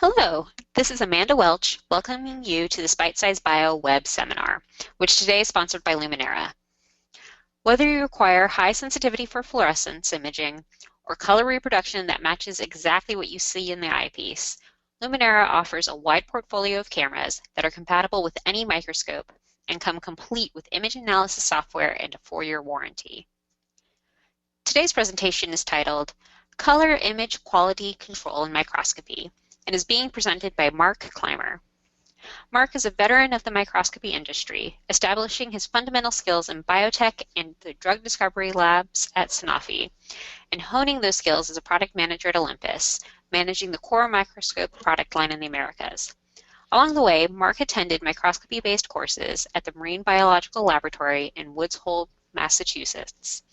Hello, this is Amanda Welch welcoming you to this BitesizeBio web seminar, which today is sponsored by Luminera. Whether you require high sensitivity for fluorescence imaging or color reproduction that matches exactly what you see in the eyepiece, Luminera offers a wide portfolio of cameras that are compatible with any microscope and come complete with image analysis software and a 4-year warranty. Today's presentation is titled Color Image Quality Control in Microscopy and is being presented by Mark Clymer. Mark is a veteran of the microscopy industry, establishing his fundamental skills in biotech and the drug discovery labs at Sanofi, and honing those skills as a product manager at Olympus, managing the core microscope product line in the Americas. Along the way, Mark attended microscopy-based courses at the Marine Biological Laboratory in Woods Hole, Massachusetts,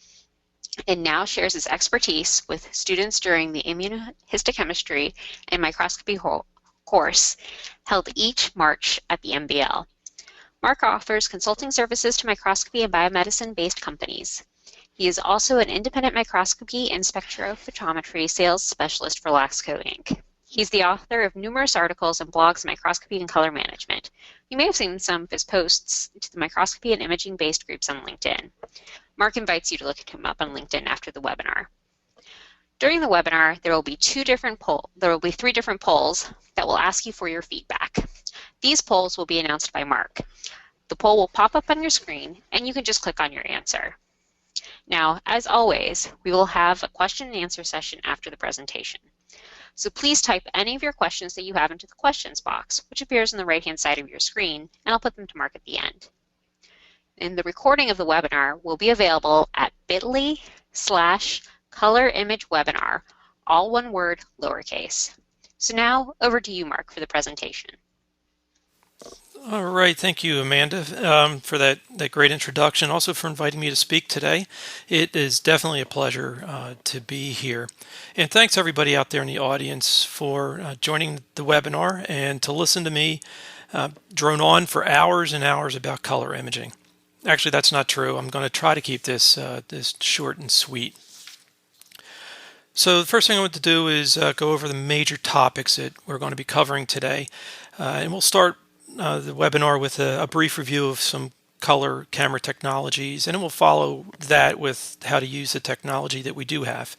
and now shares his expertise with students during the immunohistochemistry and microscopy course held each March at the MBL. Mark offers consulting services to microscopy and biomedicine-based companies. He is also an independent microscopy and spectrophotometry sales specialist for Laxco Inc. He's the author of numerous articles and blogs in microscopy and color management. You may have seen some of his posts to the microscopy and imaging-based groups on LinkedIn. Mark invites you to look him up on LinkedIn after the webinar. During the webinar, there will be three different polls that will ask you for your feedback. These polls will be announced by Mark. The poll will pop up on your screen, and you can just click on your answer. Now, as always, we will have a question and answer session after the presentation. So please type any of your questions that you have into the questions box, which appears on the right-hand side of your screen, and I'll put them to Mark at the end. And the recording of the webinar will be available at bit.ly/colorimagewebinar, all one word, lowercase. So now, over to you, Mark, for the presentation. All right, thank you, Amanda, for that great introduction, also for inviting me to speak today. It is definitely a pleasure to be here. And thanks everybody out there in the audience for joining the webinar and to listen to me drone on for hours and hours about color imaging. Actually, that's not true. I'm going to try to keep this short and sweet. So the first thing I want to do is go over the major topics that we're going to be covering today. And we'll start the webinar with a brief review of some color camera technologies, and then we'll follow that with how to use the technology that we do have.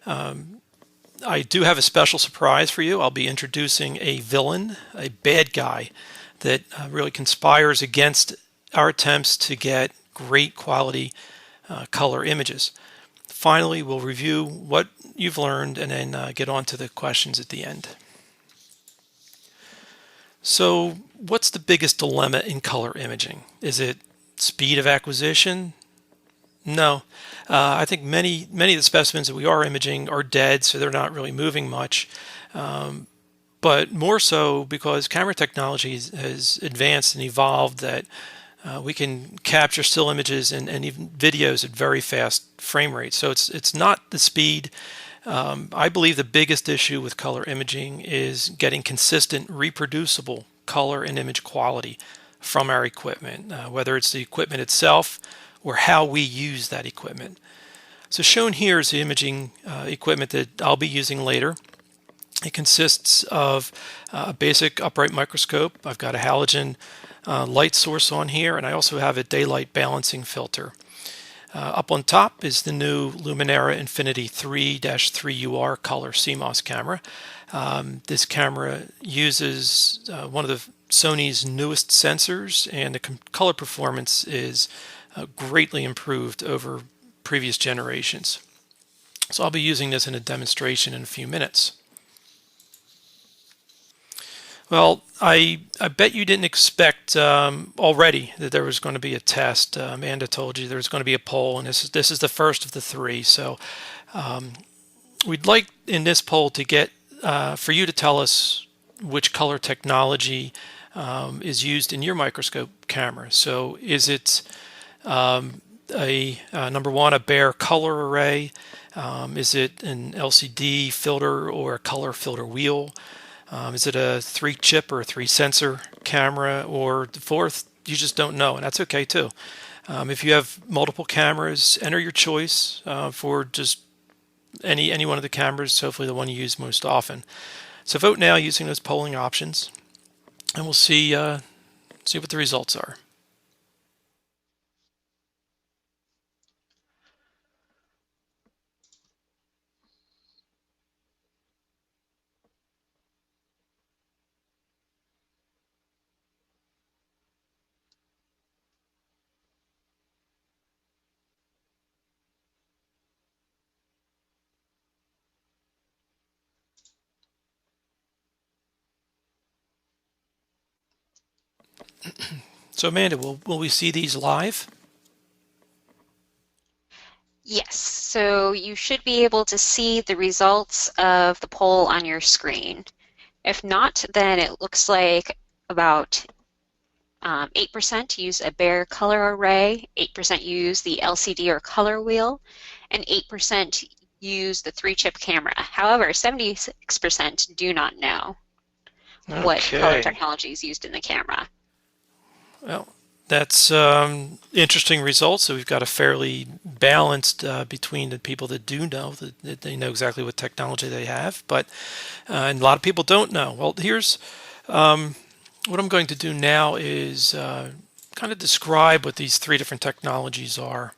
I do have a special surprise for you. I'll be introducing a villain, a bad guy that really conspires against our attempts to get great quality color images. Finally, we'll review what you've learned and then get on to the questions at the end. So what's the biggest dilemma in color imaging? Is it speed of acquisition? No. I think many of the specimens that we are imaging are dead, so they're not really moving much. But more so because camera technology has advanced and evolved that we can capture still images and even videos at very fast frame rates. So it's not the speed. I believe the biggest issue with color imaging is getting consistent, reproducible color and image quality from our equipment, whether it's the equipment itself or how we use that equipment. So shown here is the imaging equipment that I'll be using later. It consists of a basic upright microscope. I've got a halogen light source on here, and I also have a daylight balancing filter. Up on top is the new Luminera Infinity 3-3UR color CMOS camera. This camera uses one of the Sony's newest sensors, and the color performance is greatly improved over previous generations. So I'll be using this in a demonstration in a few minutes. Well, I bet you didn't expect already that there was going to be a test. Amanda told you there was going to be a poll, and this is the first of the three. So we'd like in this poll to get for you to tell us which color technology is used in your microscope camera. So is it number one, a bare color array? Is it an LCD filter or a color filter wheel? Is it a 3-chip or a 3-sensor camera, or the fourth, you just don't know, and that's okay too. If you have multiple cameras, enter your choice for just any one of the cameras, hopefully the one you use most often. So vote now using those polling options, and we'll see what the results are. So Amanda, will we see these live? Yes, so you should be able to see the results of the poll on your screen. If not, then it looks like about 8% use a bare color array, 8% use the LCD or color wheel, and 8% use the 3-chip camera. However, 76% do not know what color Okay. technology is used in the camera. Well, that's interesting results. So we've got a fairly balanced between the people that do know, that they know exactly what technology they have, but and a lot of people don't know. Well, here's what I'm going to do now is kind of describe what these 3 different technologies are.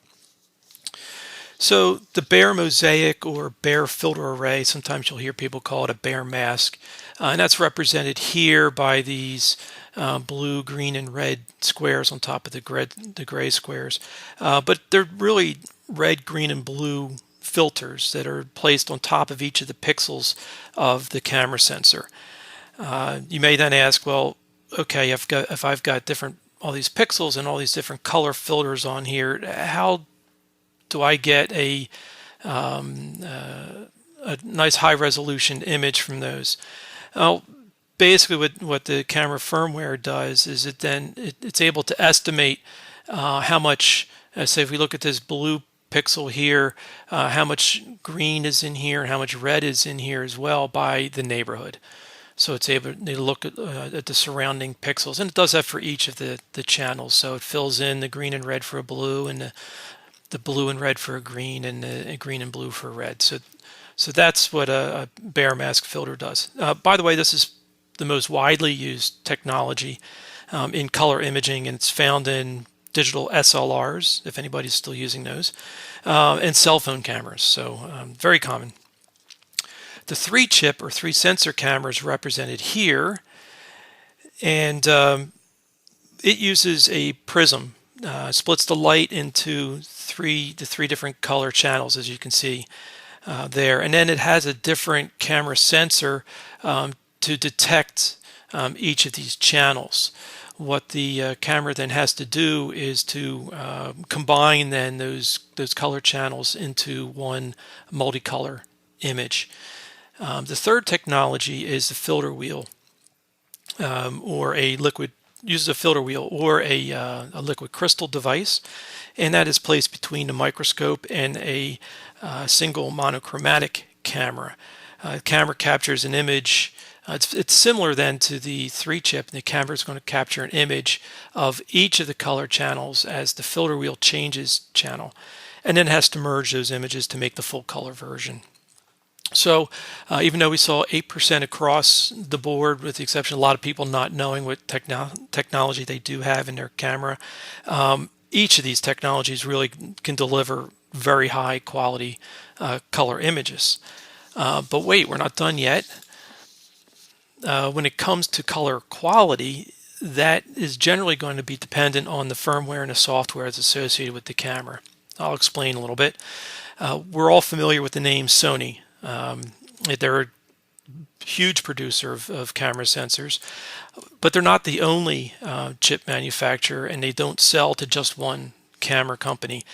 So the bare mosaic or bare filter array, sometimes you'll hear people call it a bare mask, and that's represented here by these blue, green, and red squares on top of the gray squares. But they're really red, green, and blue filters that are placed on top of each of the pixels of the camera sensor. You may then ask, well, okay, if I've got all these pixels and all these different color filters on here, how do I get a nice high resolution image from those? Well, basically what the camera firmware does is it's able to estimate how much, say if we look at this blue pixel here, how much green is in here and how much red is in here as well by the neighborhood. So it's able to look at the surrounding pixels, and it does that for each of the channels. So it fills in the green and red for a blue, and the blue and red for a green, and the green and blue for a red. So that's what a bare mask filter does. By the way, this is the most widely used technology in color imaging, and it's found in digital SLRs, if anybody's still using those, and cell phone cameras. So very common. The 3-chip or 3-sensor camera is represented here, and it uses a prism. Splits the light into the three different color channels, as you can see there, and then it has a different camera sensor to detect each of these channels. What the camera then has to do is to combine then those color channels into one multicolor image. The third technology is the filter wheel, or a liquid uses a filter wheel or a liquid crystal device, and that is placed between the microscope and a single monochromatic camera. The camera captures an image. It's similar then to the 3-chip. The camera is going to capture an image of each of the color channels as the filter wheel changes channel, and then has to merge those images to make the full color version. So even though we saw 8% across the board, with the exception of a lot of people not knowing what technology they do have in their camera, each of these technologies really can deliver very high quality color images. But wait, we're not done yet. When it comes to color quality, that is generally going to be dependent on the firmware and the software that's associated with the camera. I'll explain a little bit. We're all familiar with the name Sony. They're a huge producer of camera sensors, but they're not the only chip manufacturer, and they don't sell to just one camera company.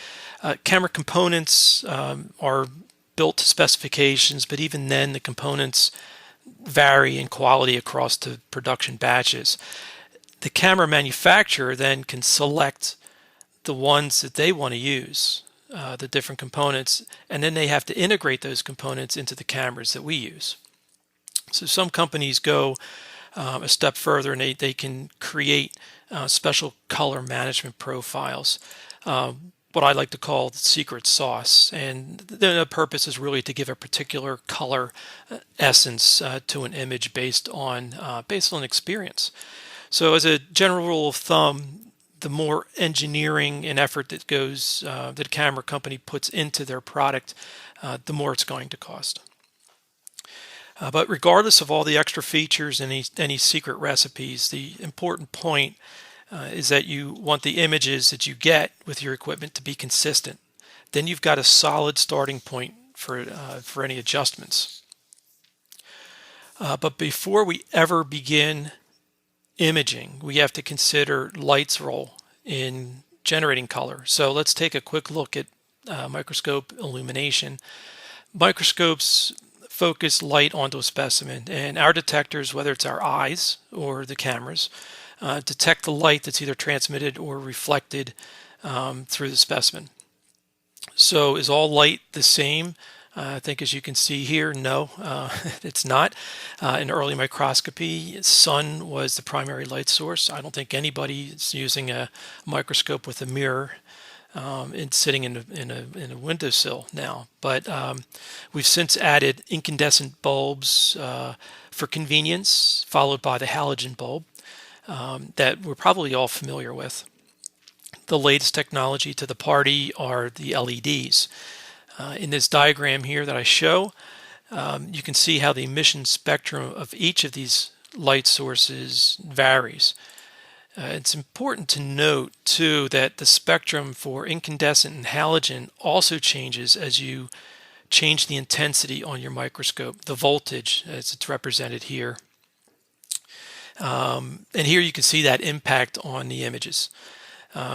Camera components are built to specifications, but even then the components vary in quality across the production batches. The camera manufacturer then can select the ones that they want to use, the different components, and then they have to integrate those components into the cameras that we use. So some companies go a step further, and they can create special color management profiles. what I like to call the secret sauce, and the purpose is really to give a particular color essence to an image based on experience. So, as a general rule of thumb, the more engineering and effort that a camera company puts into their product, the more it's going to cost. But regardless of all the extra features and any secret recipes, the important point is that you want the images that you get with your equipment to be consistent. Then you've got a solid starting point for any adjustments. But before we ever begin imaging, we have to consider light's role in generating color. So let's take a quick look at microscope illumination. Microscopes focus light onto a specimen, and our detectors, whether it's our eyes or the cameras, detect the light that's either transmitted or reflected through the specimen. So is all light the same? I think as you can see here, no, it's not. In early microscopy, sun was the primary light source. I don't think anybody is using a microscope with a mirror and sitting in a windowsill now. But we've since added incandescent bulbs for convenience, followed by the halogen bulb that we're probably all familiar with. The latest technology to the party are the LEDs. In this diagram here that I show, you can see how the emission spectrum of each of these light sources varies. It's important to note, too, that the spectrum for incandescent and halogen also changes as you change the intensity on your microscope, the voltage as it's represented here. And here you can see that impact on the images.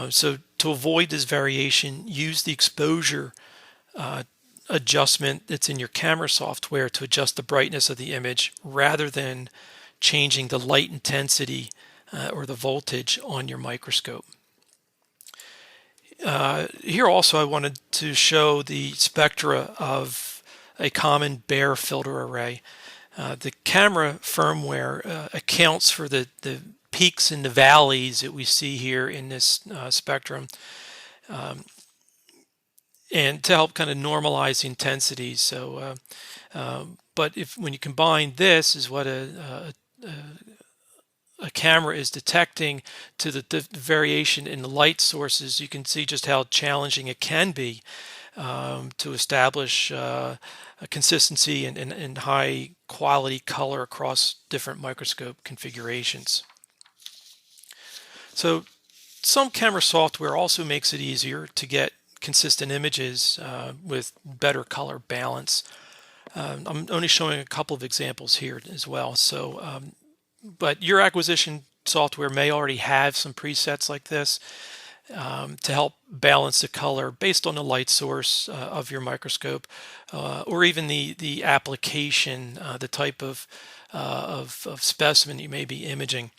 So to avoid this variation, use the exposure adjustment that's in your camera software to adjust the brightness of the image rather than changing the light intensity or the voltage on your microscope. Here also I wanted to show the spectra of a common Bayer filter array. The camera firmware accounts for the peaks and the valleys that we see here in this spectrum, and to help kind of normalize the intensity. So, but when you combine this is what a camera is detecting to the variation in the light sources, you can see just how challenging it can be to establish a consistency and high quality color across different microscope configurations. So some camera software also makes it easier to get consistent images with better color balance. I'm only showing a couple of examples here as well. So, but your acquisition software may already have some presets like this to help balance the color based on the light source of your microscope, or even the application, the type of specimen you may be imaging.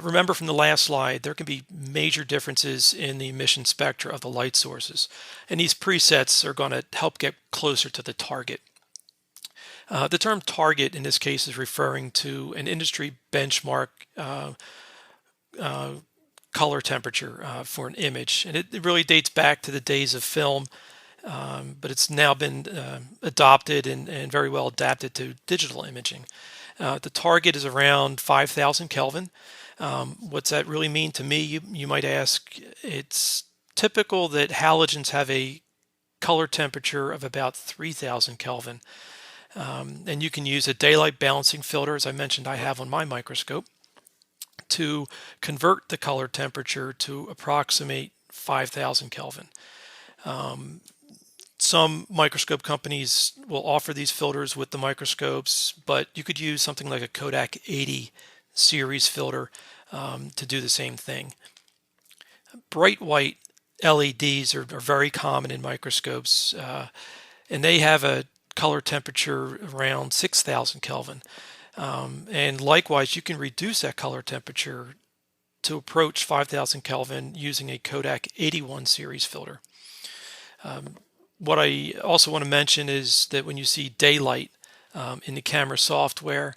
Remember from the last slide, there can be major differences in the emission spectra of the light sources, and these presets are going to help get closer to the target. The term target in this case is referring to an industry benchmark color temperature for an image, and it really dates back to the days of film, but it's now been adopted and very well adapted to digital imaging. The target is around 5,000 Kelvin. What's that really mean to me? You might ask. It's typical that halogens have a color temperature of about 3,000 Kelvin. And you can use a daylight balancing filter, as I mentioned I have on my microscope, to convert the color temperature to approximate 5,000 Kelvin. Some microscope companies will offer these filters with the microscopes, but you could use something like a Kodak 80 series filter to do the same thing. Bright white LEDs are very common in microscopes, and they have a color temperature around 6,000 Kelvin. And likewise, you can reduce that color temperature to approach 5,000 Kelvin using a Kodak 81 series filter. What I also want to mention is that when you see daylight in the camera software,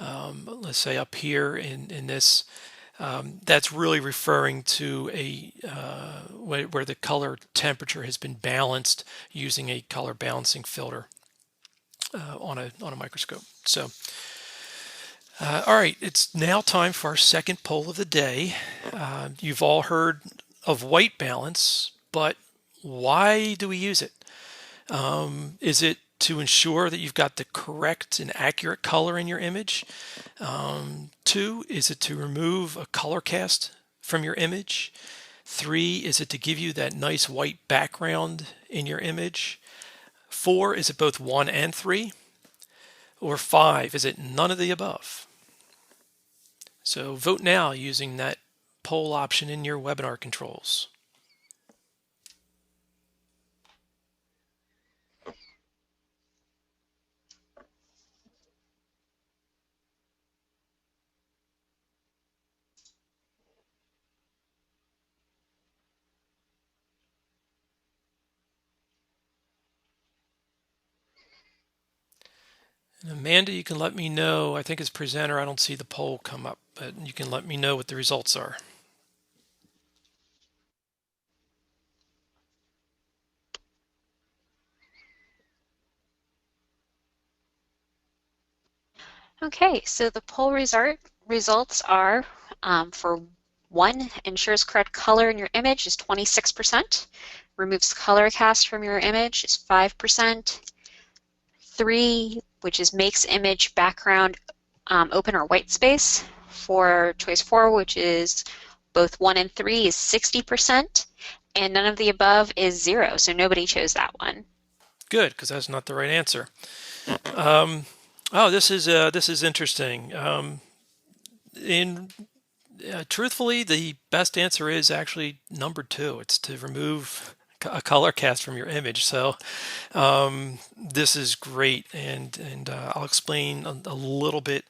let's say up here in this, That's really referring to a where the color temperature has been balanced using a color balancing filter on a microscope. So, all right, it's now time for our second poll of the day. You've all heard of white balance, but why do we use it? Is it to ensure that you've got the correct and accurate color in your image? Two, is it to remove a color cast from your image? Three, is it to give you that nice white background in your image? Four, is it both one and three? Or five, is it none of the above? So vote now using that poll option in your webinar controls. And Amanda, you can let me know. I think as presenter, I don't see the poll come up, but you can let me know what the results are. Okay, so the poll results are for 1, ensures correct color in your image is 26%, removes color cast from your image is 5%, 3, which is makes image background open or white space, for choice 4, which is both 1 and 3, is 60%, and none of the above is 0, so nobody chose that one. Good, because that's not the right answer. This is interesting. Truthfully, the best answer is actually number 2. It's to remove a color cast from your image. So this is great, and I'll explain a little bit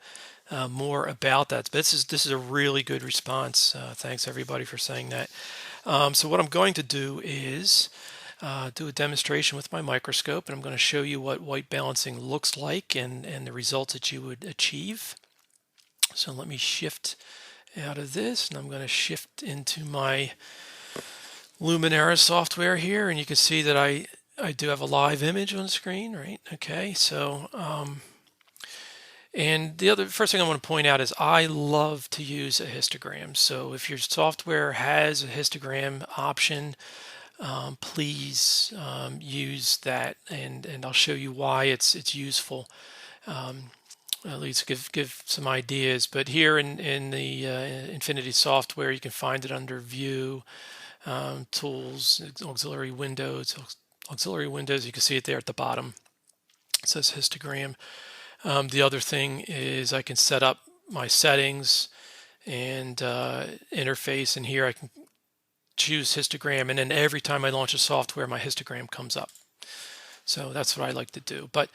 more about that. But this is a really good response. Thanks everybody for saying that. So what I'm going to do is do a demonstration with my microscope, and I'm going to show you what white balancing looks like and the results that you would achieve. So let me shift out of this, and I'm going to shift into my Luminera software here, and you can see that I do have a live image on the screen, right? Okay, so and the first thing I want to point out is I love to use a histogram. So if your software has a histogram option, please use that, and I'll show you why it's useful. At least give some ideas. But here in the Infinity software, you can find it under View, Tools, Auxiliary Windows. Auxiliary Windows, you can see it there at the bottom. It says histogram. The other thing is I can set up my settings and interface, and here I can choose histogram, and then every time I launch a software, my histogram comes up. So that's what I like to do. But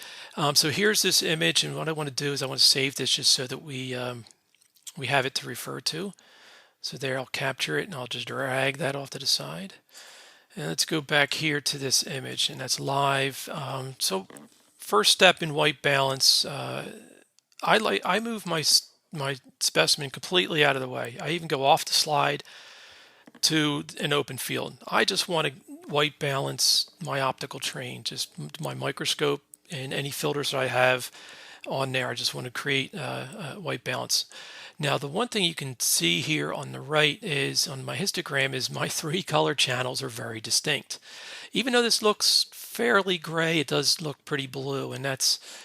so here's this image, and what I want to do is I want to save this just so that we have it to refer to. So there, I'll capture it, and I'll just drag that off to the side. And let's go back here to this image, and that's live. So first step in white balance, I move my specimen completely out of the way. I even go off the slide to an open field. I just want to white balance my optical train, just my microscope and any filters that I have on there. I just want to create a white balance. Now, the one thing you can see here on the right is on my histogram is my 3 color channels are very distinct. Even though this looks fairly gray, it does look pretty blue, and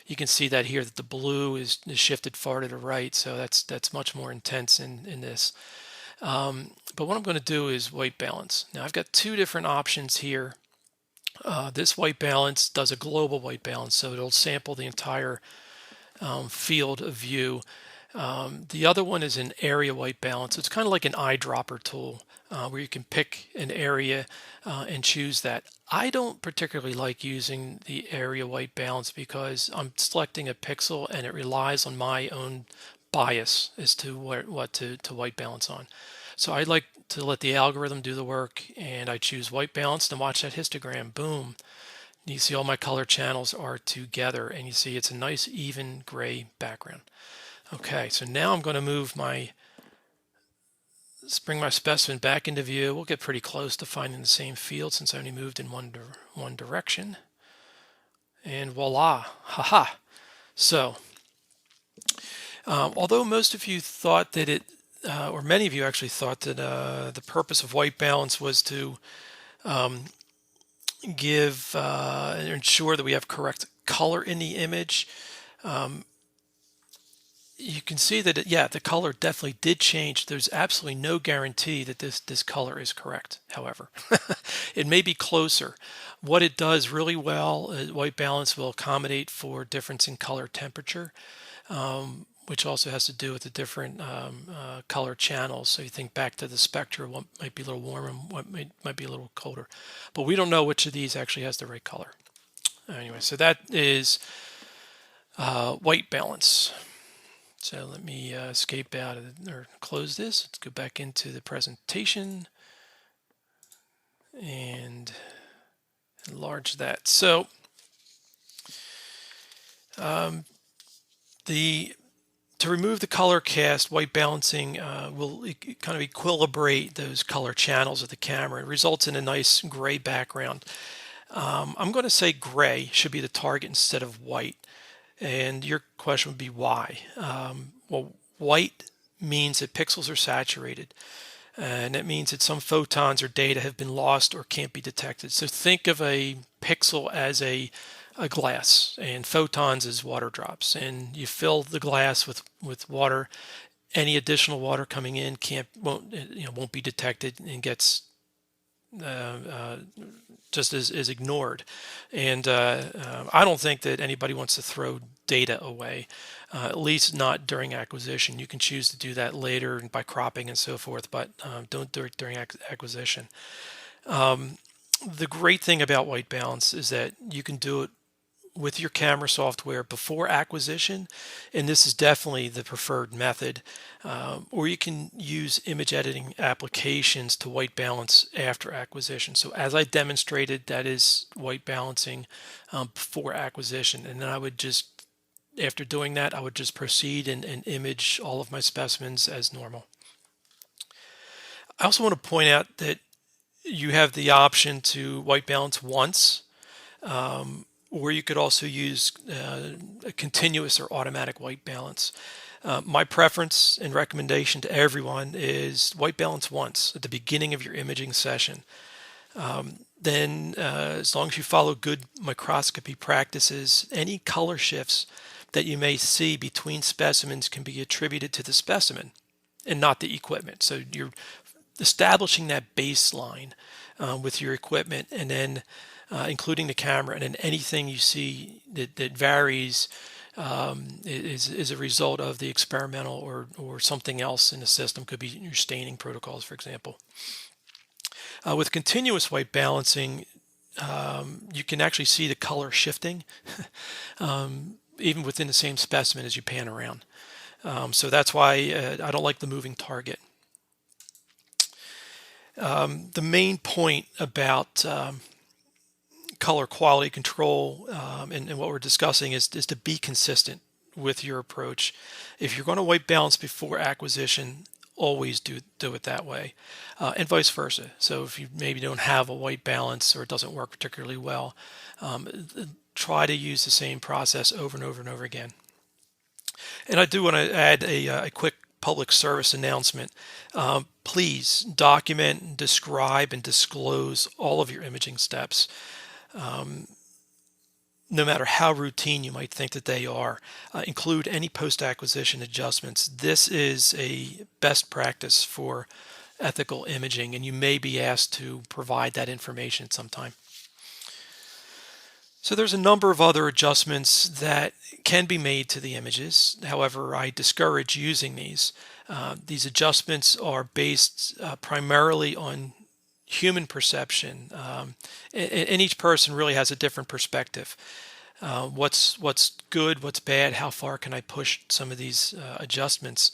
you can see that here that the blue is shifted far to the right, so that's much more intense in this. But what I'm going to do is white balance. Now I've got 2 different options here. This white balance does a global white balance, so it'll sample the entire field of view. The other one is an area white balance. It's kind of like an eyedropper tool where you can pick an area and choose that. I don't particularly like using the area white balance because I'm selecting a pixel and it relies on my own bias as to what to white balance on. So I like to let the algorithm do the work, and I choose white balance and watch that histogram. Boom. You see all my color channels are together, and you see it's a nice even gray background. Okay, so now I'm going to move my let's bring my specimen back into view. We'll get pretty close to finding the same field since I only moved in one direction. And voila, haha. So, although most of you thought that or many of you actually thought that the purpose of white balance was to give and ensure that we have correct color in the image, you can see that the color definitely did change. There's absolutely no guarantee that this color is correct. However, it may be closer. What it does really well, white balance will accommodate for difference in color temperature, which also has to do with the different color channels. So you think back to the spectra, what might be a little warmer and what might be a little colder. But we don't know which of these actually has the right color. Anyway, so that is white balance. So let me escape out of or close this. Let's go back into the presentation and enlarge that. So to remove the color cast, white balancing will kind of equilibrate those color channels of the camera. It results in a nice gray background. I'm going to say gray should be the target instead of white. And your question would be why? Well, white means that pixels are saturated. And that means that some photons or data have been lost or can't be detected. So think of a pixel as a glass and photons as water drops. And you fill the glass with water. Any additional water coming in won't be detected and gets just is ignored. And I don't think that anybody wants to throw data away, at least not during acquisition. You can choose to do that later by cropping and so forth, but don't do it during acquisition. The great thing about white balance is that you can do it with your camera software before acquisition, and this is definitely the preferred method, or you can use image editing applications to white balance after acquisition. So as I demonstrated, that is white balancing before acquisition, and then I would just, after doing that, I would just proceed and image all of my specimens as normal. I also want to point out that you have the option to white balance once, or you could also use a continuous or automatic white balance. My preference and recommendation to everyone is white balance once at the beginning of your imaging session. Then, as long as you follow good microscopy practices, any color shifts that you may see between specimens can be attributed to the specimen and not the equipment. So you're establishing that baseline with your equipment, and then including the camera, and then anything you see that varies is a result of the experimental or something else in the system. Could be your staining protocols, for example. With continuous white balancing, you can actually see the color shifting even within the same specimen as you pan around. So that's why I don't like the moving target. The main point about color quality control and what we're discussing is to be consistent with your approach. If you're going to white balance before acquisition, always do it that way, and vice versa. So if you maybe don't have a white balance or it doesn't work particularly well, try to use the same process over and over and over again. And I do want to add a quick public service announcement. Please document, describe, and disclose all of your imaging steps. No matter how routine you might think that they are, include any post-acquisition adjustments. This is a best practice for ethical imaging, and you may be asked to provide that information at some time. So there's a number of other adjustments that can be made to the images. However, I discourage using these. These adjustments are based primarily on human perception, and each person really has a different perspective. What's good, what's bad, how far can I push some of these adjustments?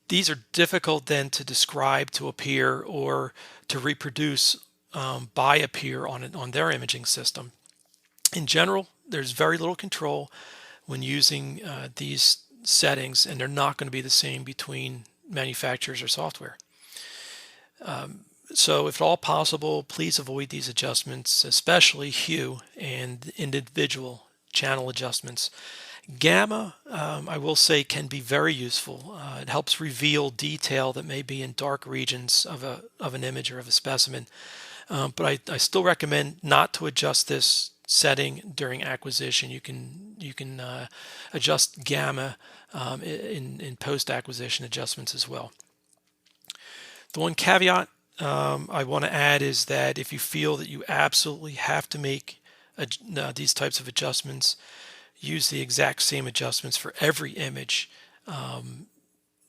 These are difficult then to describe to a peer or to reproduce by a peer on their imaging system. In general, there's very little control when using these settings, and they're not going to be the same between manufacturers or software. So if at all possible, please avoid these adjustments, especially hue and individual channel adjustments. Gamma, I will say, can be very useful. It helps reveal detail that may be in dark regions of an image or of a specimen. But I still recommend not to adjust this setting during acquisition. You can adjust gamma in post acquisition adjustments as well. The one caveat I want to add is that if you feel that you absolutely have to make these types of adjustments, use the exact same adjustments for every image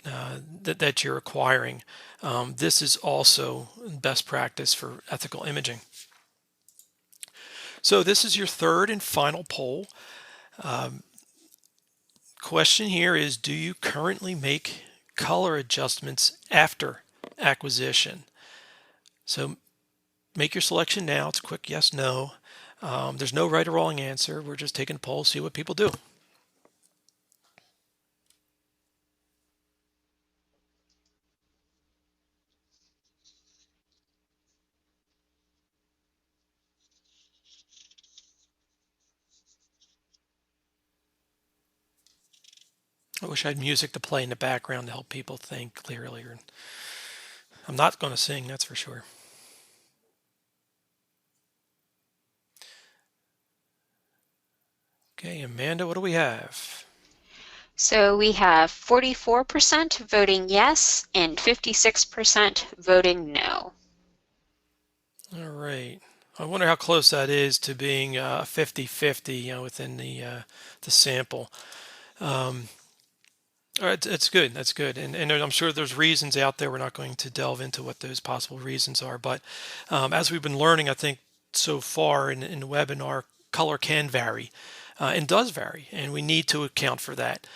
that you're acquiring. This is also best practice for ethical imaging. So this is your third and final poll. Question here is, do you currently make color adjustments after acquisition? So make your selection now. It's a quick yes, no. There's no right or wrong answer. We're just taking a poll, see what people do. I wish I had music to play in the background to help people think clearly. I'm not going to sing, that's for sure. Okay, Amanda, what do we have? So we have 44% voting yes and 56% voting no. All right. I wonder how close that is to being 50-50, within the sample. All right, that's good. That's good. And I'm sure there's reasons out there. We're not going to delve into what those possible reasons are. But as we've been learning, I think so far in the webinar, color can vary and does vary. And we need to account for that,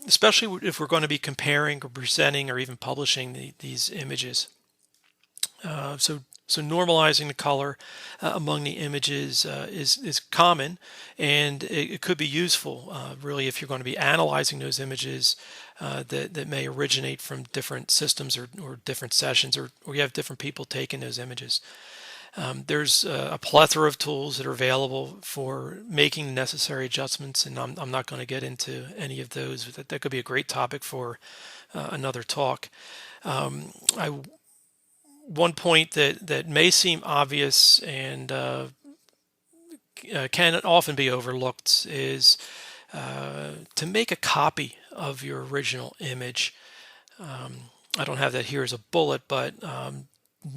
especially if we're going to be comparing or presenting or even publishing these images. So normalizing the color among the images is common, and it could be useful, really, if you're going to be analyzing those images that may originate from different systems or different sessions, or you have different people taking those images. There's a plethora of tools that are available for making the necessary adjustments, and I'm not going to get into any of those. That could be a great topic for another talk. One point that may seem obvious and can often be overlooked is to make a copy of your original image. I don't have that here as a bullet, but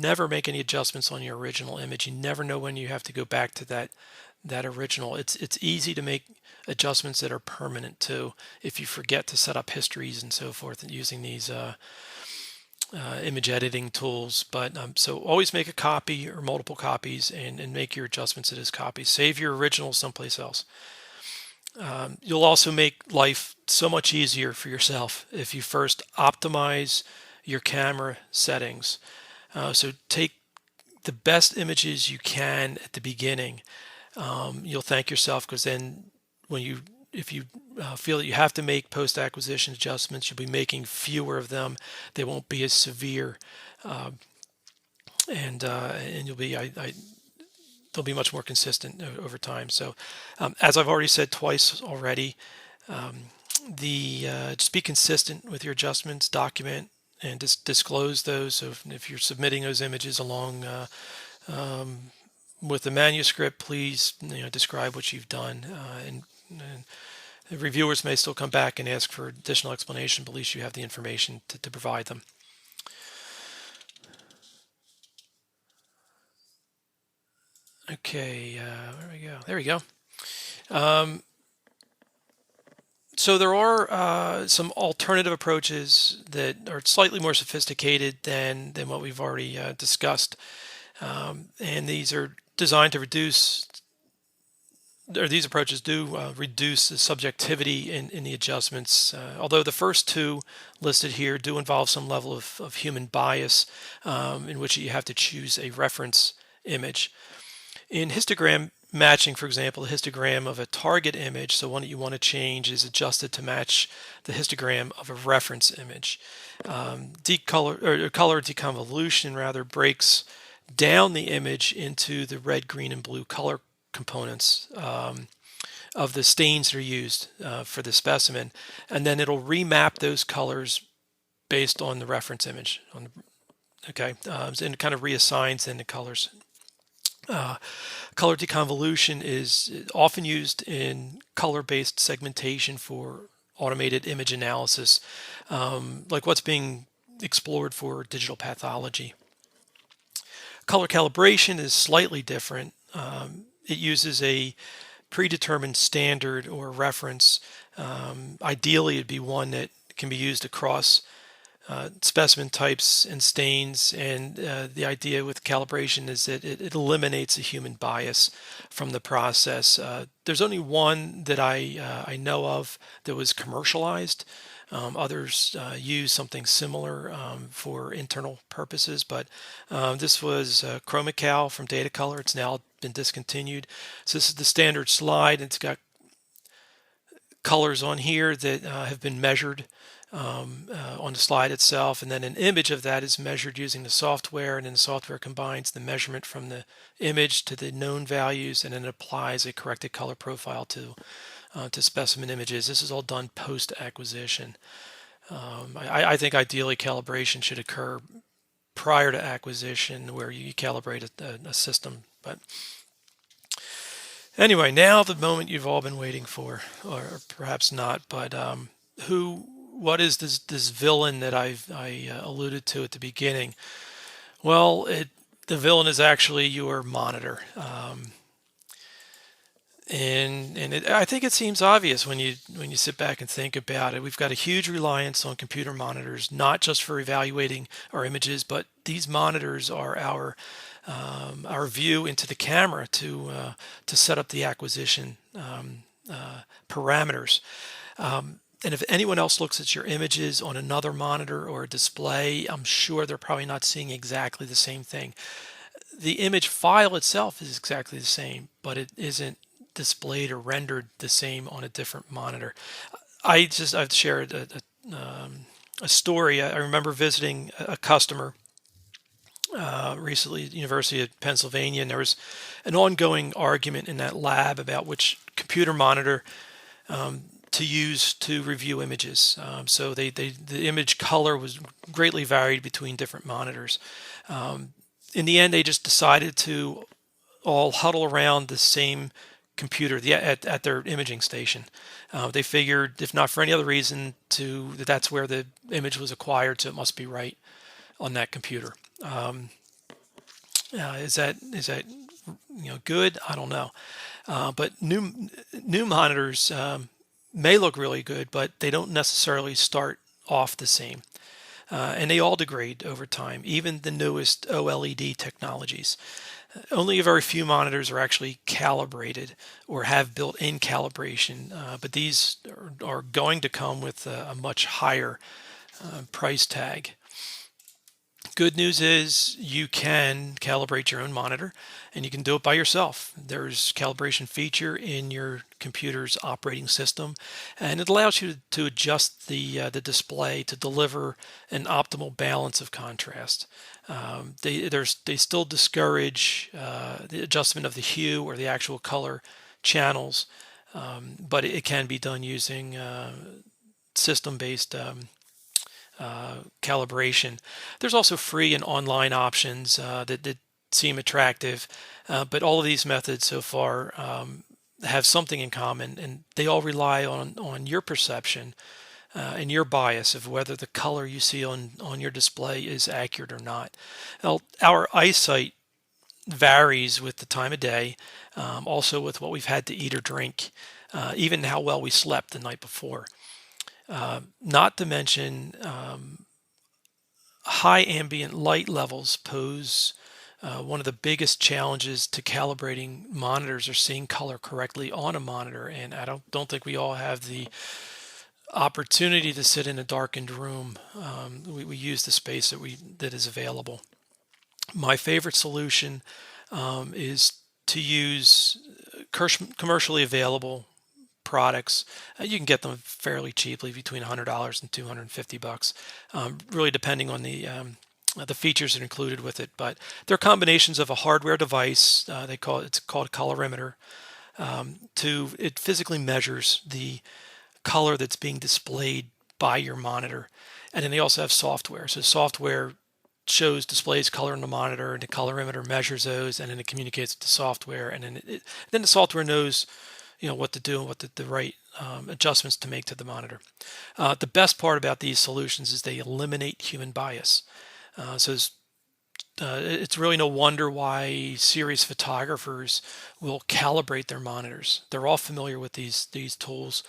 never make any adjustments on your original image. You never know when you have to go back to that original. It's easy to make adjustments that are permanent too if you forget to set up histories and so forth using these image editing tools. But so always make a copy or multiple copies and make your adjustments to those copies. Save your original someplace else. You'll also make life so much easier for yourself if you first optimize your camera settings. So take the best images you can at the beginning. You'll thank yourself, because then if you feel that you have to make post-acquisition adjustments, you'll be making fewer of them. They won't be as severe, and you'll be they'll be much more consistent over time. So, as I've already said twice already, just be consistent with your adjustments, document, and disclose those. So if you're submitting those images along with the manuscript, please describe what you've done, and the reviewers may still come back and ask for additional explanation, but at least you have the information to provide them. Okay, where do we go? There we go. So there are some alternative approaches that are slightly more sophisticated than what we've already discussed, and these are designed to reduce. Or these approaches do reduce the subjectivity in the adjustments, although the first two listed here do involve some level of human bias, in which you have to choose a reference image. In Histogram, matching, for example, the histogram of a target image, so one that you want to change is adjusted to match the histogram of a reference image. Color deconvolution rather breaks down the image into the red, green, and blue color components of the stains that are used for the specimen, and then it'll remap those colors based on the reference image. And it kind of reassigns then the colors. Color deconvolution is often used in color-based segmentation for automated image analysis, like what's being explored for digital pathology. Color calibration is slightly different. It uses a predetermined standard or reference. Ideally, it'd be one that can be used across specimen types and stains, and the idea with calibration is that it eliminates a human bias from the process. There's only one that I know of that was commercialized. Others use something similar for internal purposes, but this was Chromical from Datacolor. It's now been discontinued. So this is the standard slide. It's got colors on here that have been measured on the slide itself, and then an image of that is measured using the software, and then the software combines the measurement from the image to the known values, and then it applies a corrected color profile to specimen images. This is all done post-acquisition. I think ideally calibration should occur prior to acquisition, where you calibrate a system. But anyway, now the moment you've all been waiting for, or perhaps not. But what is this villain that I alluded to at the beginning? Well, the villain is actually your monitor. I think it seems obvious when you sit back and think about it. We've got a huge reliance on computer monitors, not just for evaluating our images, but these monitors are our view into the camera to set up the acquisition parameters. And if anyone else looks at your images on another monitor or a display, I'm sure they're probably not seeing exactly the same thing. The image file itself is exactly the same, but it isn't displayed or rendered the same on a different monitor. I've shared a story. I remember visiting a customer recently at the University of Pennsylvania, and there was an ongoing argument in that lab about which computer monitor to use to review images. So the image color was greatly varied between different monitors. In the end, they just decided to all huddle around the same computer at their imaging station. They figured, if not for any other reason, that's where the image was acquired, so it must be right on that computer. Is that good? I don't know. But new monitors may look really good, but they don't necessarily start off the same. And they all degrade over time, even the newest OLED technologies. Only a very few monitors are actually calibrated or have built-in calibration, but these are going to come with a much higher price tag. Good news is you can calibrate your own monitor, and you can do it by yourself. There's calibration feature in your computer's operating system, and it allows you to adjust the display to deliver an optimal balance of contrast. They still discourage the adjustment of the hue or the actual color channels, but it can be done using system-based calibration. There's also free and online options that seem attractive, but all of these methods so far have something in common, and they all rely on your perception and your bias of whether the color you see on your display is accurate or not. Now, our eyesight varies with the time of day, also with what we've had to eat or drink, even how well we slept the night before. Not to mention high ambient light levels pose one of the biggest challenges to calibrating monitors or seeing color correctly on a monitor, and I don't think we all have the opportunity to sit in a darkened room. We use the space that is available. My favorite solution is to use commercially available products. You can get them fairly cheaply, between $100 and $250, really depending on the features that are included with it. But they're combinations of a hardware device. It's called a colorimeter. It physically measures the color that's being displayed by your monitor, and then they also have software. So software displays color on the monitor, and the colorimeter measures those, and then it communicates with the software, and then the software knows what to do and what the right adjustments to make to the monitor. The best part about these solutions is they eliminate human bias. So it's really no wonder why serious photographers will calibrate their monitors. They're all familiar with these tools,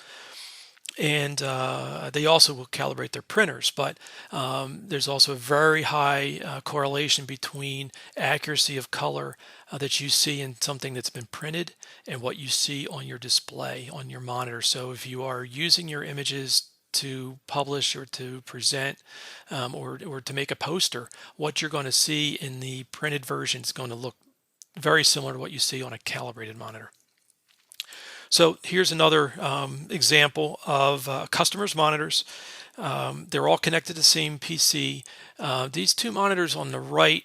and they also will calibrate their printers. But there's also a very high correlation between accuracy of color that you see in something that's been printed and what you see on your display on your monitor. So if you are using your images to publish or to present, or to make a poster, what you're going to see in the printed version is going to look very similar to what you see on a calibrated monitor. So here's another example of customers' monitors. They're all connected to the same PC. These two monitors on the right,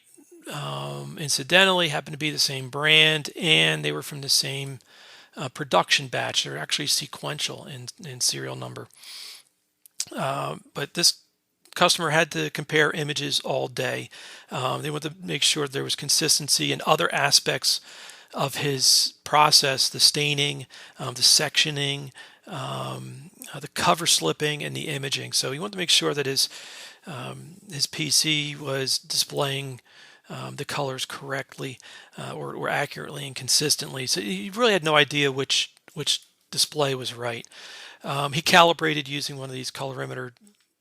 incidentally, happen to be the same brand, and they were from the same production batch. They're actually sequential in serial number. But this customer had to compare images all day. They wanted to make sure there was consistency in other aspects of his process: the staining, the sectioning, the cover slipping, and the imaging. So he wanted to make sure that his PC was displaying the colors correctly, or accurately and consistently. So he really had no idea which display was right. He calibrated using one of these colorimeter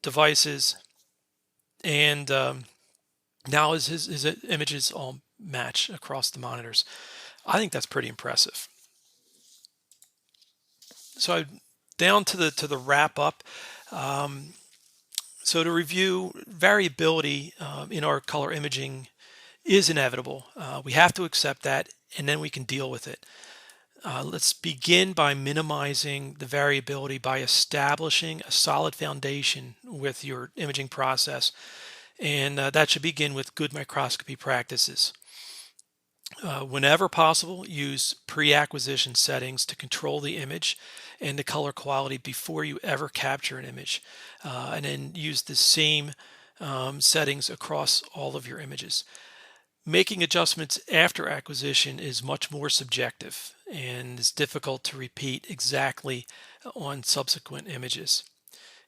devices, and now his images all match across the monitors. I think that's pretty impressive. So down to the wrap up. So to review, variability in our color imaging is inevitable. We have to accept that, and then we can deal with it. Let's begin by minimizing the variability by establishing a solid foundation with your imaging process, and that should begin with good microscopy practices. Whenever possible, use pre-acquisition settings to control the image and the color quality before you ever capture an image, and then use the same settings across all of your images. Making adjustments after acquisition is much more subjective, and it's difficult to repeat exactly on subsequent images.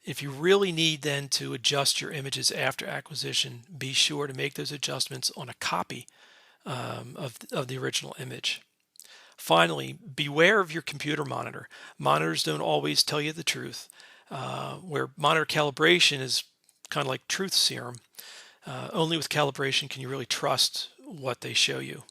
If you really need then to adjust your images after acquisition, be sure to make those adjustments on a copy of the original image. Finally, beware of your computer monitor. Monitors don't always tell you the truth. Where monitor calibration is kind of like truth serum, only with calibration can you really trust what they show you.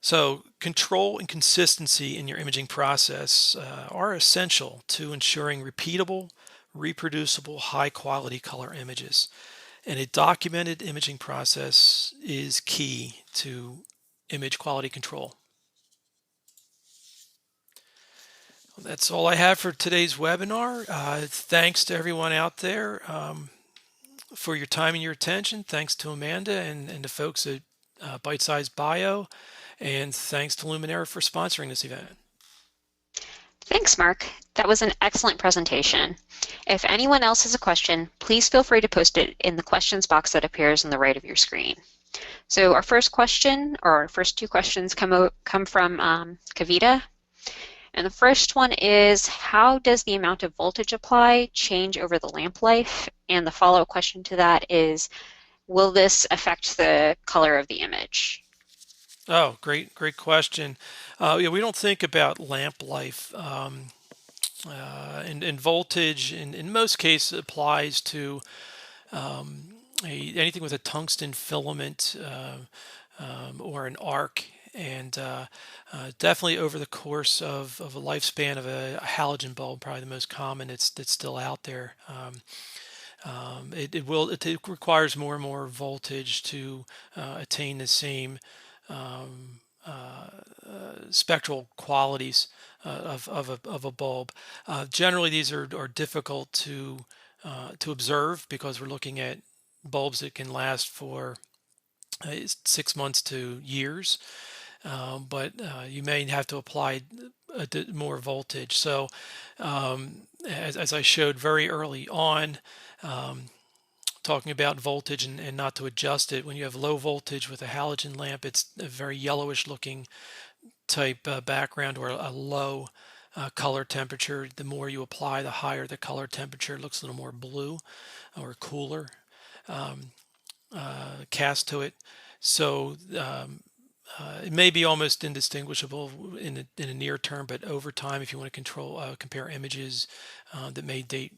So control and consistency in your imaging process are essential to ensuring repeatable, reproducible, high-quality color images. And a documented imaging process is key to image quality control. That's all I have for today's webinar. Thanks to everyone out there for your time and your attention. Thanks to Amanda and the folks at BitesizeBio, and thanks to Luminera for sponsoring this event. Thanks, Mark. That was an excellent presentation. If anyone else has a question, please feel free to post it in the questions box that appears on the right of your screen. So our first question, or our first two questions, come from Kavita. And the first one is, how does the amount of voltage apply change over the lamp life? And the follow-up question to that is, will this affect the color of the image? Oh, great question. Yeah, we don't think about lamp life. And voltage in most cases applies to anything with a tungsten filament or an arc, and definitely over the course of a lifespan of a halogen bulb, probably the most common that's still out there. It requires more and more voltage to attain the same spectral qualities of a bulb. Generally, these are difficult to observe because we're looking at bulbs that can last for 6 months to years, but you may have to apply more voltage. So, as I showed very early on, talking about voltage and not to adjust it, when you have low voltage with a halogen lamp, it's a very yellowish looking type background or a low color temperature. The more you apply, the higher the color temperature. It looks a little more blue or cooler cast to it. So it may be almost indistinguishable in a near term, but over time, if you want to compare images that may date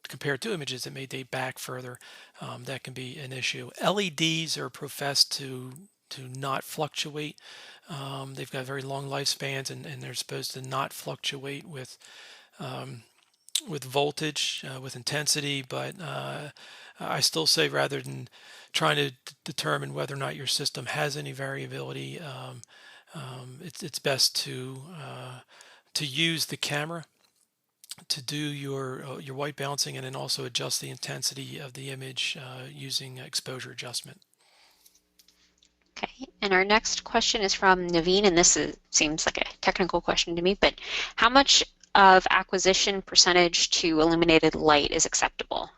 compared to images that may date back further, that can be an issue. LEDs are professed to not fluctuate. They've got very long lifespans, and they're supposed to not fluctuate with voltage, with intensity. But I still say, rather than trying to determine whether or not your system has any variability, it's best to use the camera to do your white balancing, and then also adjust the intensity of the image using exposure adjustment. Okay, and our next question is from Naveen, and seems like a technical question to me, but how much of acquisition percentage to illuminated light is acceptable?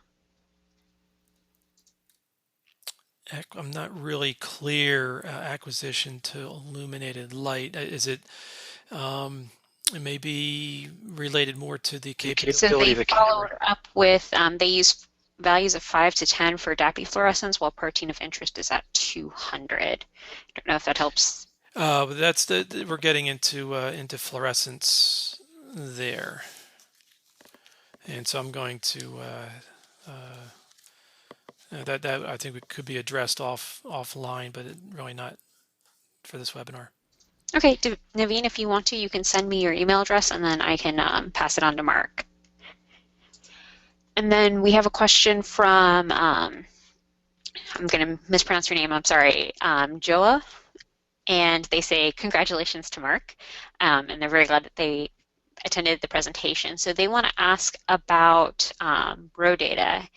I'm not really clear. Acquisition to illuminated light. Is it? It may be related more to the capability. So they followed up with, they use values of 5 to 10 for DAPI fluorescence, while protein of interest is at 200. I don't know if that helps. But that's we're getting into fluorescence there, and so I'm going to that I think it could be addressed offline, but really not for this webinar. Okay, Naveen, if you want to, you can send me your email address, and then I can pass it on to Mark. And then we have a question from, I'm going to mispronounce your name, I'm sorry, Joa. And they say, congratulations to Mark. And they're very glad that they attended the presentation. So they want to ask about row data.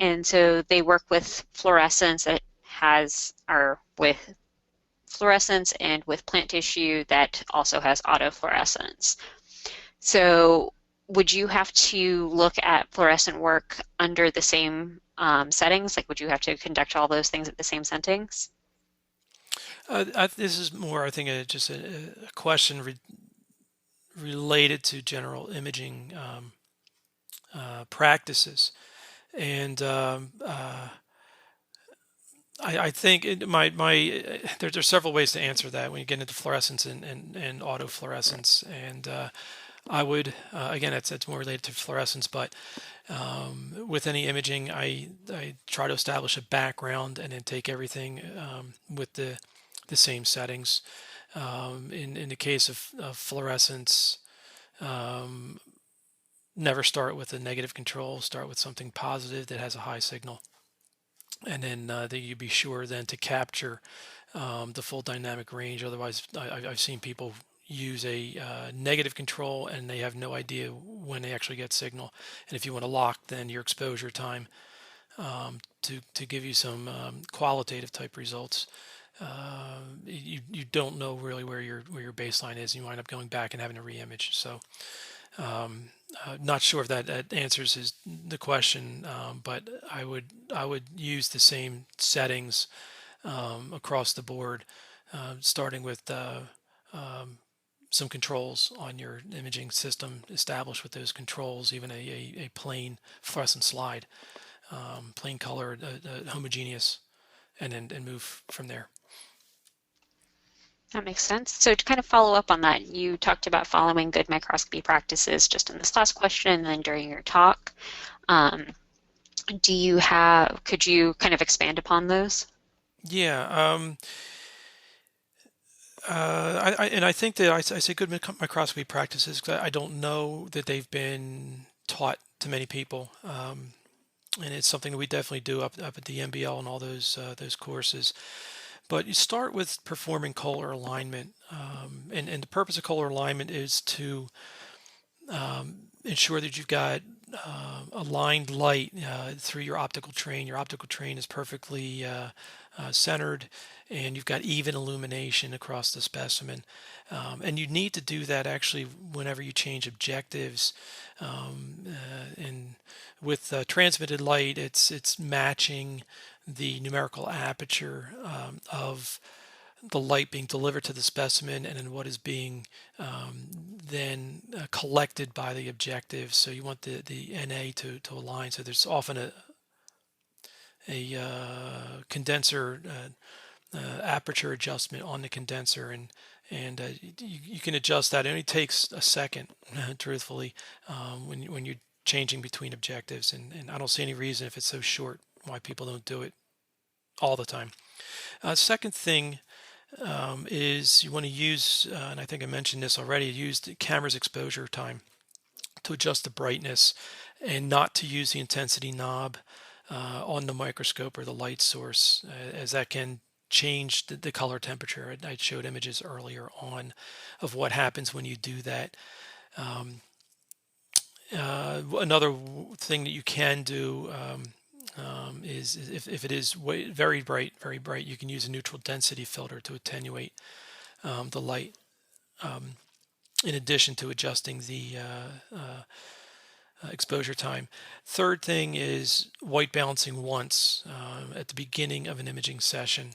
And so they work with fluorescence that with fluorescence and with plant tissue that also has autofluorescence. So would you have to look at fluorescent work under the same settings? Like, would you have to conduct all those things at the same settings? This is more, I think, just a question related to general imaging practices. And I think there's several ways to answer that when you get into fluorescence and autofluorescence. And I would, again, it's more related to fluorescence, but with any imaging, I try to establish a background and then take everything with the same settings. In the case of fluorescence, never start with a negative control, start with something positive that has a high signal. And then you'd be sure then to capture the full dynamic range. Otherwise, I've seen people use a negative control and they have no idea when they actually get signal. And if you want to lock then your exposure time to give you some qualitative type results, you don't know really where your baseline is. And you wind up going back and having to re-image. So not sure if that answers the question, but I would use the same settings across the board, starting with some controls on your imaging system, established with those controls, even a plain fluorescent slide, plain color, homogeneous, and then move from there. That makes sense. So to kind of follow up on that, you talked about following good microscopy practices just in this last question and then during your talk. Could you kind of expand upon those? Yeah. I think that I say good microscopy practices because I don't know that they've been taught to many people. And it's something that we definitely do up at the MBL and all those courses. But you start with performing color alignment, and the purpose of color alignment is to ensure that you've got aligned light through your optical train. Your optical train is perfectly centered, and you've got even illumination across the specimen. And you need to do that actually whenever you change objectives. And with transmitted light, it's matching the numerical aperture of the light being delivered to the specimen and then what is being then collected by the objective. So you want the NA to align. So there's often a condenser aperture adjustment on the condenser, and you can adjust that. It only takes a second, truthfully, when you're changing between objectives. And I don't see any reason, if it's so short, why people don't do it all the time. Second thing is you want to use, and I think I mentioned this already, use the camera's exposure time to adjust the brightness, and not to use the intensity knob on the microscope or the light source, as that can change the color temperature. I showed images earlier on of what happens when you do that. Another thing that you can do is if it is very bright, you can use a neutral density filter to attenuate the light, in addition to adjusting the exposure time. Third thing is white balancing once at the beginning of an imaging session,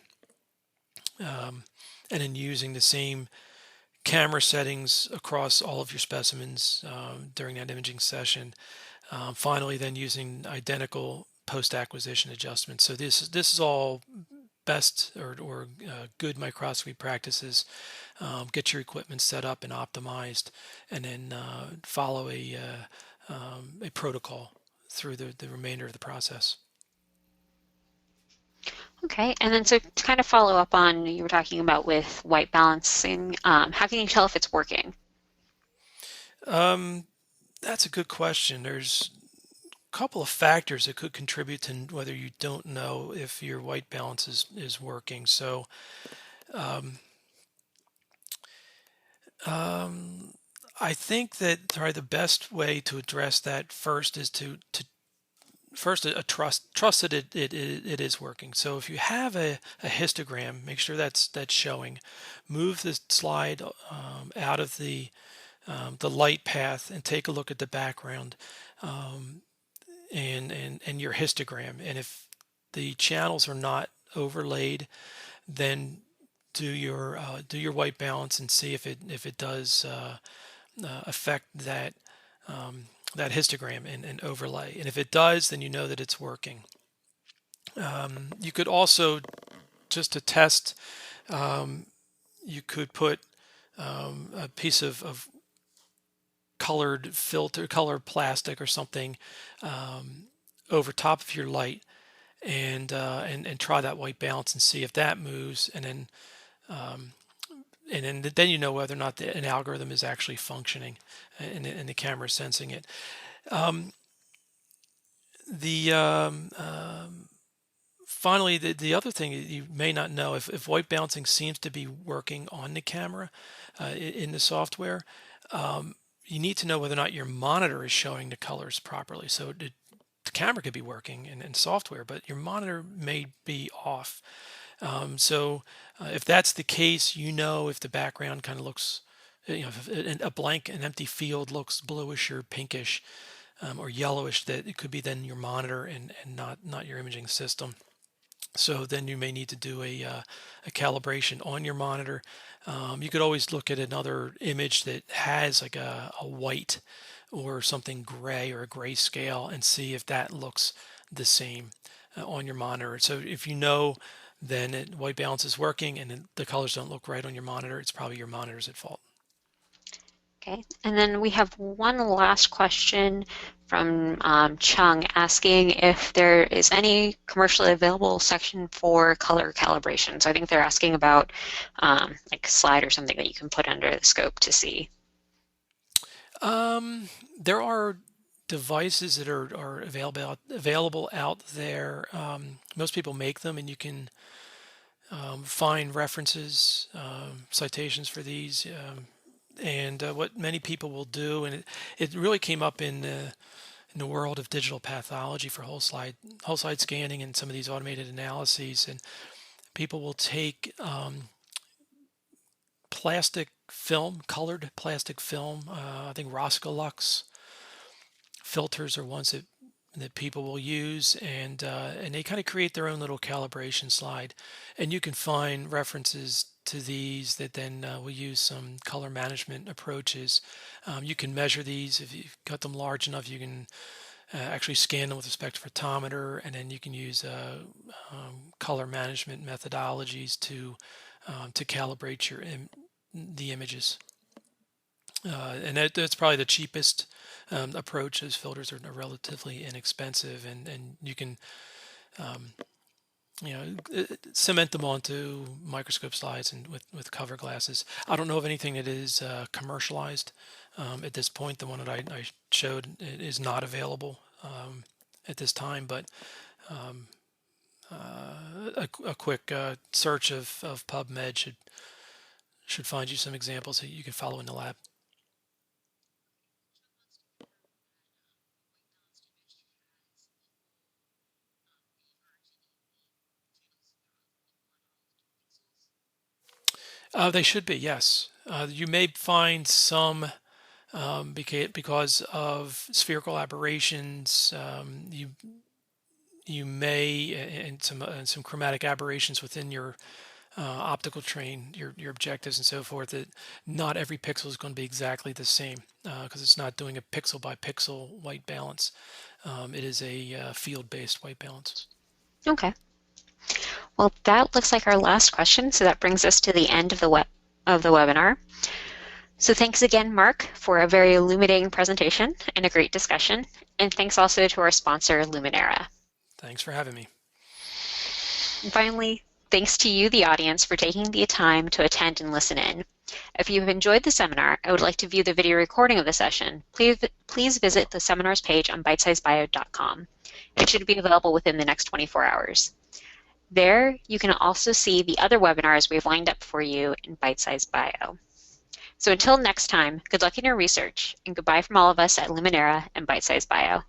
and then using the same camera settings across all of your specimens during that imaging session. Finally, then using identical post-acquisition adjustments. So this is all best or good microscopy practices. Get your equipment set up and optimized, and then follow a protocol through the remainder of the process. Okay, and then so to kind of follow up on you were talking about with white balancing, how can you tell if it's working? That's a good question. There's a couple of factors that could contribute to whether you don't know if your white balance is working. So I think that probably the best way to address that first is to first trust that it is working. So if you have a histogram, make sure that's showing. Move the slide out of the light path and take a look at the background, and your histogram. And if the channels are not overlaid, then do your white balance and see if it does affect that that histogram and overlay. And if it does, then you know that it's working. You could also, just to test, you could put a piece of colored filter, colored plastic or something over top of your light, and try that white balance and see if that moves, and then you know whether or not an algorithm is actually functioning, and the camera is sensing it. Finally, the other thing that you may not know, if white balancing seems to be working on the camera in the software, you need to know whether or not your monitor is showing the colors properly. So the camera could be working in software, but your monitor may be off. So if that's the case, you know if the background kind of looks, if an empty field looks bluish or pinkish or yellowish, that it could be then your monitor and not your imaging system. So then you may need to do a calibration on your monitor. You could always look at another image that has like a white or something gray or a grayscale and see if that looks the same on your monitor. So if you know then white balance is working and the colors don't look right on your monitor, it's probably your monitor's at fault. Okay, and then we have one last question from Chung asking if there is any commercially available section for color calibration. So I think they're asking about like a slide or something that you can put under the scope to see. There are devices that are available out there. Most people make them, and you can find references, citations for these, and what many people will do, and it really came up in the world of digital pathology for whole slide scanning and some of these automated analyses, and people will take plastic film, colored plastic film. I think Roscolux filters are ones that people will use, and they kind of create their own little calibration slide, and you can find references to these that then will use some color management approaches. You can measure these if you've got them large enough. You can actually scan them with a spectrophotometer, and then you can use color management methodologies to calibrate the images. And that's probably the cheapest approach. Those filters are relatively inexpensive, and you can cement them onto microscope slides and with cover glasses. I don't know of anything that is commercialized at this point. The one that I showed is not available at this time, but a quick search of PubMed should find you some examples that you can follow in the lab. They should be, yes. You may find some because of spherical aberrations. You may and some chromatic aberrations within your optical train, your objectives and so forth. That not every pixel is going to be exactly the same because it's not doing a pixel by pixel white balance. It is a field-based white balance. Okay. Well, that looks like our last question, so that brings us to the end of the webinar. So thanks again, Mark, for a very illuminating presentation and a great discussion. And thanks also to our sponsor, Luminera. Thanks for having me. And finally, thanks to you, the audience, for taking the time to attend and listen in. If you've enjoyed the seminar and would like to view the video recording of the session, please visit the seminars page on BitesizeBio.com. It should be available within the next 24 hours. There, you can also see the other webinars we've lined up for you in BitesizeBio. So until next time, good luck in your research, and goodbye from all of us at Luminera and BitesizeBio.